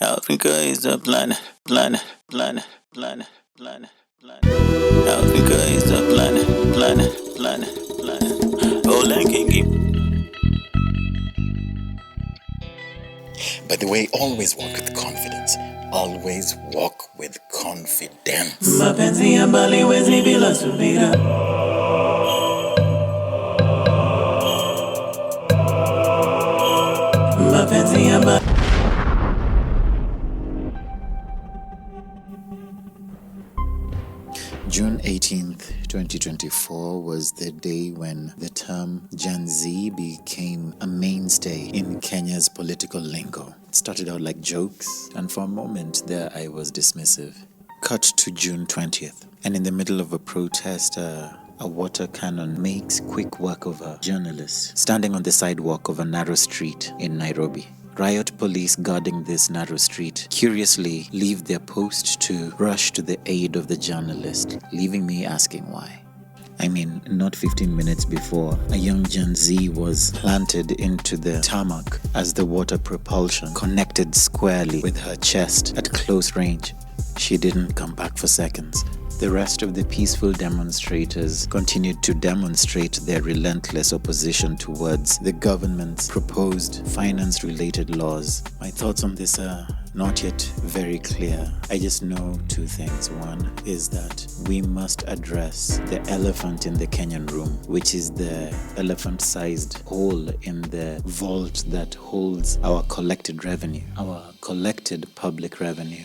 Africa is a planet. Africa is a planet. Oleng Kingi. By the way, always walk with confidence. Always walk with confidence. Mapenzi ya mbali wezi bila subira. Mapenzi ya mbali. June 18th, 2024 was the day when the term Gen Z became a mainstay in Kenya's political lingo. It started out like jokes, and for a moment there I was dismissive. Cut to June 20th, and in the middle of a protest, a water cannon makes quick work of a journalist standing on the sidewalk of a narrow street in Nairobi. Riot police guarding this narrow street curiously leave their post to rush to the aid of the journalist, leaving me asking why. I mean, not 15 minutes before, a young Gen Z was planted into the tarmac as the water propulsion connected squarely with her chest at close range. She didn't come back for seconds. The rest of the peaceful demonstrators continued to demonstrate their relentless opposition towards the government's proposed finance-related laws. My thoughts on this are not yet very clear. I just know two things. One is that we must address the elephant in the Kenyan room, which is the elephant-sized hole in the vault that holds our collected revenue, our collected public revenue.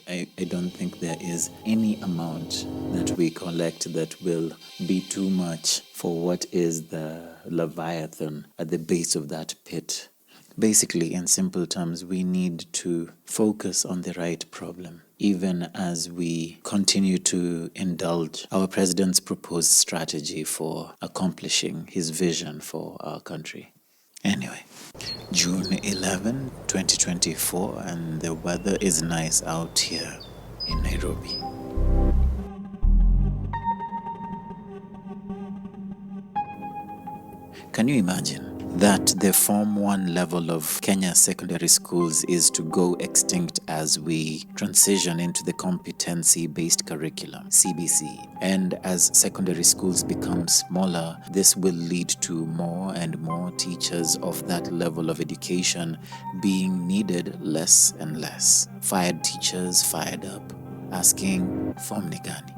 I don't think there is any amount that we collect that will be too much for what is the Leviathan at the base of that pit. Basically, in simple terms, we need to focus on the right problem, even as we continue to indulge our president's proposed strategy for accomplishing his vision for our country. Anyway, June 11, 2024, and the weather is nice out here in Nairobi. Can you imagine that the Form 1 level of Kenya secondary schools is to go extinct as we transition into the competency-based curriculum, CBC? And as secondary schools become smaller, this will lead to more and more teachers of that level of education being needed less and less. Fired teachers fired up, asking, form ni gani?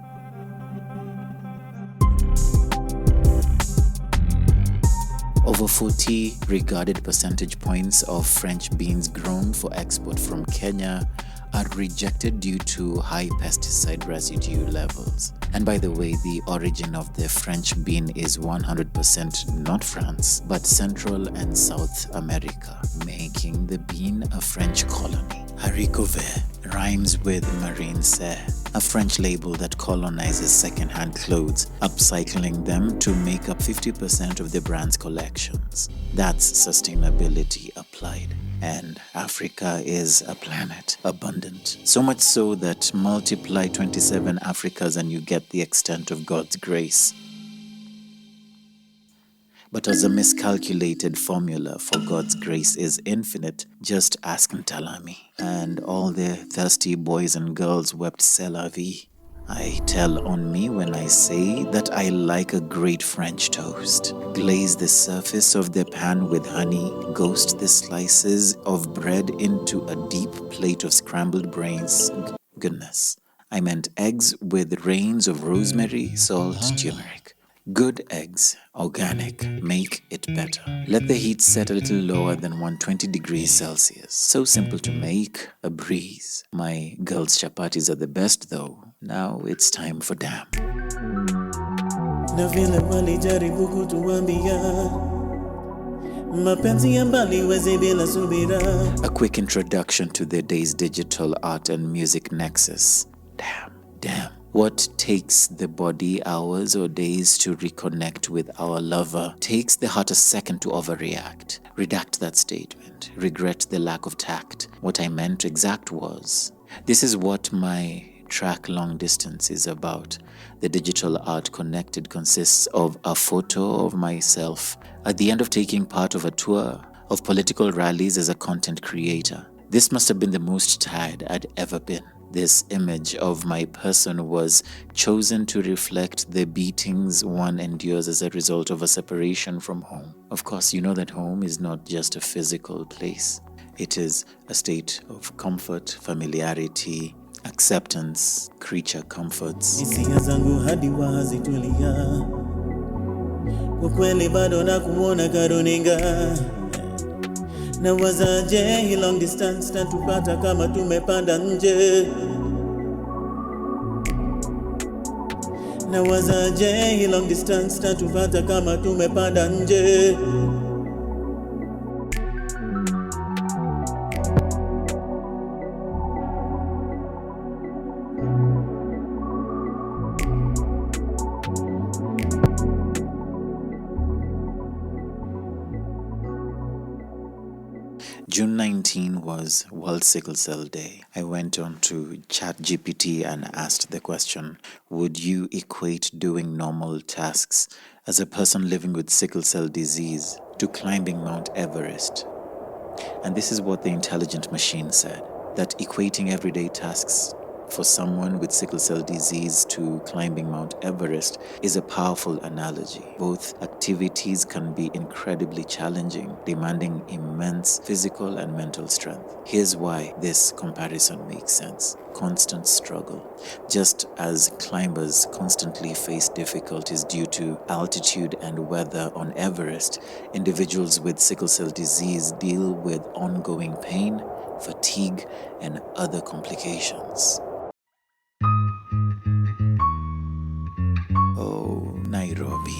Over 40 regarded percentage points of French beans grown for export from Kenya are rejected due to high pesticide residue levels. And by the way, the origin of the French bean is 100% not France, but Central and South America, making the bean a French colony. Haricot vert rhymes with Marine Serre, a French label that colonizes second-hand clothes, upcycling them to make up 50% of the brand's collections. That's sustainability applied. And Africa is a planet, abundant. So much so that multiply 27 Africas and you get the extent of God's grace. But as a miscalculated formula for God's grace is infinite, just ask Ntalami. And all the thirsty boys and girls wept c'est la vie. I tell on me when I say that I like a great French toast. Glaze the surface of the pan with honey, ghost the slices of bread into a deep plate of scrambled brains. Goodness, I meant eggs with rains of rosemary, salt, turmeric. Good eggs, organic, make it better. Let the heat set a little lower than 120 degrees Celsius. So simple to make, a breeze. My girls' chapatis are the best though. Now it's time for D.A.M.N. A quick introduction to the day's digital art and music nexus. Damn. What takes the body hours or days to reconnect with our lover takes the heart a second to overreact. Redact that statement. Regret the lack of tact. What I meant exact was, this is what my track Long Distance is about. The digital art connected consists of a photo of myself at the end of taking part of a tour of political rallies as a content creator. This must have been the most tired I'd ever been. This image of my person was chosen to reflect the beatings one endures as a result of a separation from home. Of course, you know that home is not just a physical place. It is a state of comfort, familiarity, acceptance, creature comforts. Hisia zangu hadi wazitulia, kwa kweli bado nakuona karuninga. Nawazaje hii long distance tatupata kama tumepanda nje. Nawazaje hii long distance tatupata kama tumepanda nje. June 19 was World Sickle Cell Day. I went on to ChatGPT and asked the question, would you equate doing normal tasks as a person living with sickle cell disease to climbing Mount Everest? And this is what the intelligent machine said, that equating everyday tasks for someone with sickle cell disease to climbing Mount Everest is a powerful analogy. Both activities can be incredibly challenging, demanding immense physical and mental strength. Here's why this comparison makes sense. Constant struggle. Just as climbers constantly face difficulties due to altitude and weather on Everest, individuals with sickle cell disease deal with ongoing pain, fatigue, and other complications. Oh, Nairobi.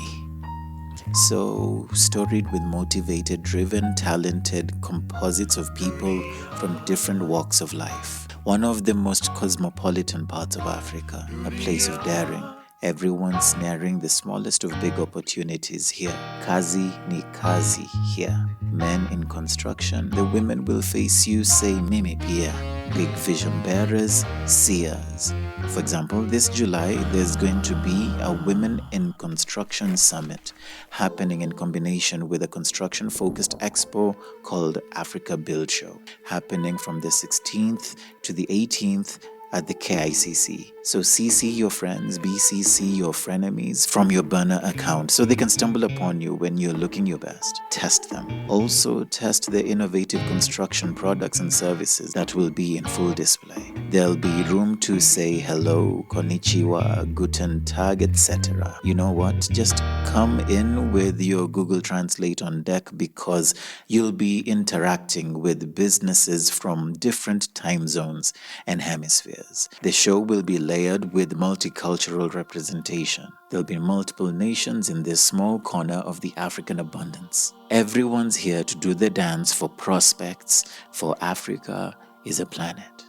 So storied with motivated, driven, talented composites of people from different walks of life. One of the most cosmopolitan parts of Africa, a place of daring. Everyone snaring the smallest of big opportunities here. Kazi ni kazi here. Men in construction, the women will face you, say mimi pia. Big vision bearers, seers. For example, this July, there's going to be a Women in Construction Summit happening in combination with a construction-focused expo called Africa Build Show, happening from the 16th to the 18th at the KICC. So CC your friends, BCC your frenemies from your burner account so they can stumble upon you when you're looking your best. Test them. Also test the innovative construction products and services that will be in full display. There'll be room to say hello, konnichiwa, guten tag, etc. You know what? Just come in with your Google Translate on deck because you'll be interacting with businesses from different time zones and hemispheres. The show will be layered with multicultural representation. There'll be multiple nations in this small corner of the African abundance. Everyone's here to do the dance for prospects, for Africa is a planet.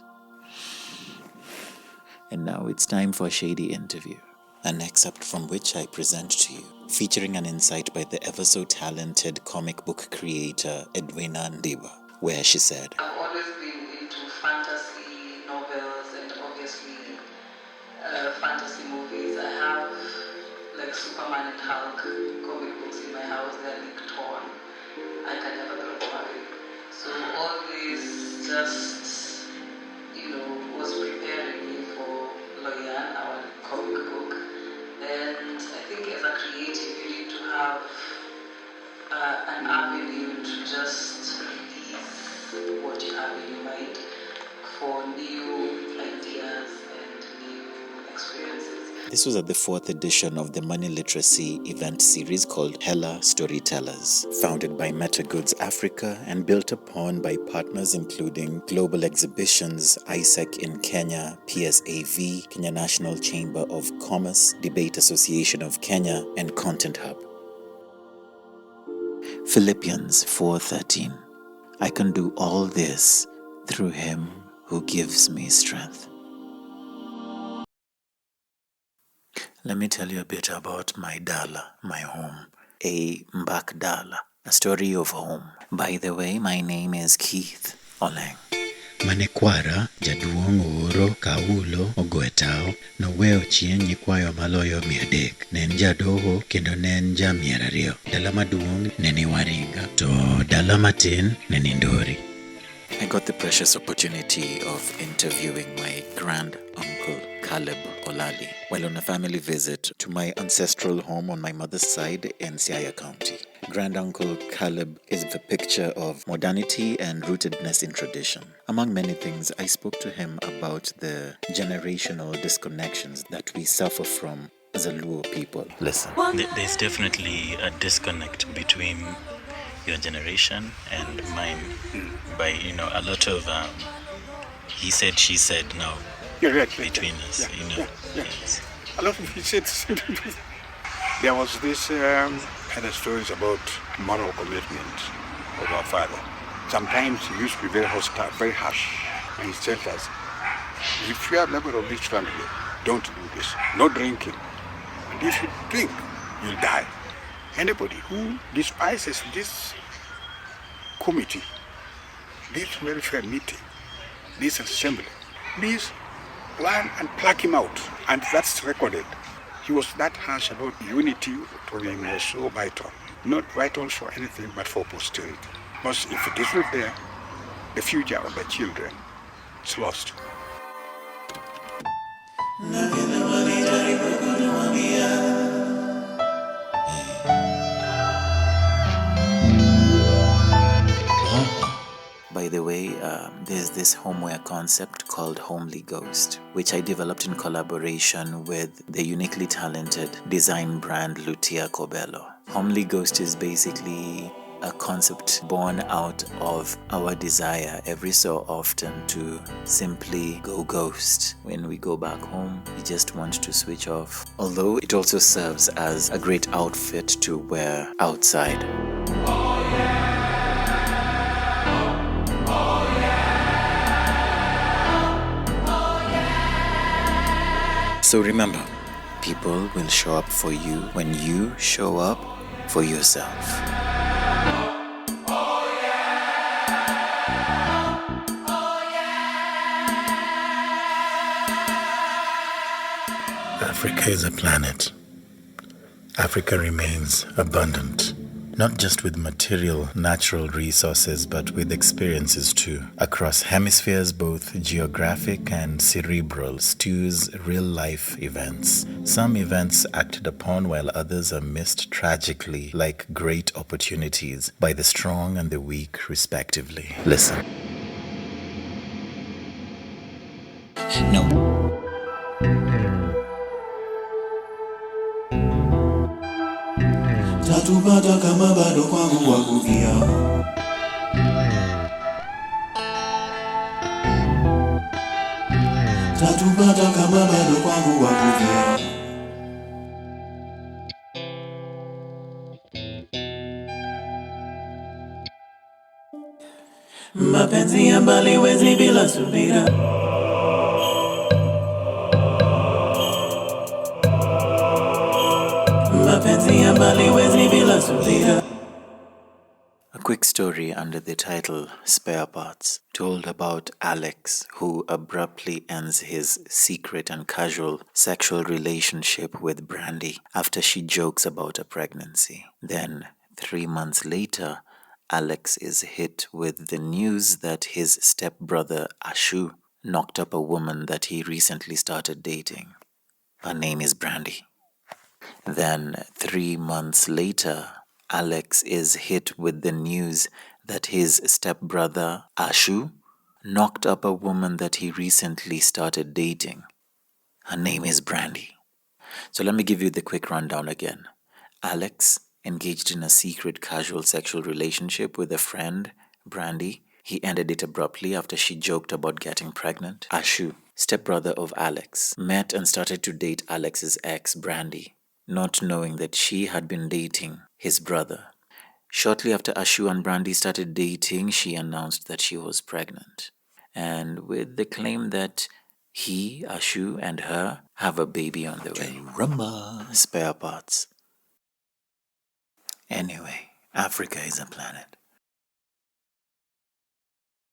And now it's time for a Shady Interview, an excerpt from which I present to you, featuring an insight by the ever so talented comic book creator Edwina Ndiba, where she said, I've always been into fantasy novels and obviously fantasy movies. I have like Superman and Hulk comic books in my house. They're like torn. I can never throw them away. So all this just, was preparing me for Loyan, our comic book. And I think as a creative, you need to have an avenue to just release what you have in your mind for new ideas and new experiences. This was at the 4th edition of the Money Literacy event series called Hella Storytellers, founded by Meta Goods Africa and built upon by partners including Global Exhibitions, ISEC in Kenya, PSAV, Kenya National Chamber of Commerce, Debate Association of Kenya, and Content Hub. Philippians 4:13. I can do all this through him who gives me strength. Let me tell you a bit about my Dala, my home, a Mbak Dala, a story of home. By the way, my name is Keith Oleng. Manekwara jaduong' oro kaulo ogwetao noweo chien nyikwayo maloyo 300. Nen jadoho kendo nen ja 200. Dala maduong' neni Waringa to dala matin neni Ndori. I got the precious opportunity of interviewing my grand uncle Caleb Olali while on a family visit to my ancestral home on my mother's side in Siaya County. Grand Uncle Caleb is the picture of modernity and rootedness in tradition. Among many things, I spoke to him about the generational disconnections that we suffer from as a Luo people. Listen. There's definitely a disconnect between your generation and mine by, a lot of he said, she said now between us, Yes. A lot of he said. There was this kind of stories about moral commitment of our father. Sometimes he used to be very hostile, very harsh. And he said us, if you are a member of this family, don't do this. No drinking. And if you drink, you'll die. Anybody who despises this committee, this welfare meeting, this assembly, please run and pluck him out. And that's recorded. He was that harsh about unity. To him was so vital. Not vital for anything but for posterity. Because if it is not there, the future of the children is lost. By the way, there's this homeware concept called Homely Ghost, which I developed in collaboration with the uniquely talented design brand Lutia Cobello. Homely Ghost is basically a concept born out of our desire every so often to simply go ghost. When we go back home, we just want to switch off. Although it also serves as a great outfit to wear outside. So remember, people will show up for you when you show up for yourself. Africa is a planet. Africa remains abundant, not just with material, natural resources, but with experiences too. Across hemispheres, both geographic and cerebral, stews real-life events. Some events acted upon while others are missed tragically, like great opportunities, by the strong and the weak, respectively. Listen. No. Tatupata kama bado kwangu wakukia. Tatupata kama bado kwangu wakukia. Mapenzi ya mbali wezi bila subira. A quick story under the title Spare Parts, told about Alex, who abruptly ends his secret and casual sexual relationship with Brandy after she jokes about a pregnancy. Then, 3 months later, Alex is hit with the news that his stepbrother Ashu knocked up a woman that he recently started dating. Her name is Brandy. Then, 3 months later, Alex is hit with the news that his stepbrother, Ashu, knocked up a woman that he recently started dating. Her name is Brandy. So let me give you the quick rundown again. Alex engaged in a secret casual sexual relationship with a friend, Brandy. He ended it abruptly after she joked about getting pregnant. Ashu, stepbrother of Alex, met and started to date Alex's ex, Brandy, not knowing that she had been dating his brother. Shortly after Ashu and Brandy started dating, she announced that she was pregnant. And with the claim that he, Ashu, and her have a baby on the way. Rumba. Spare parts. Anyway, Africa is a planet.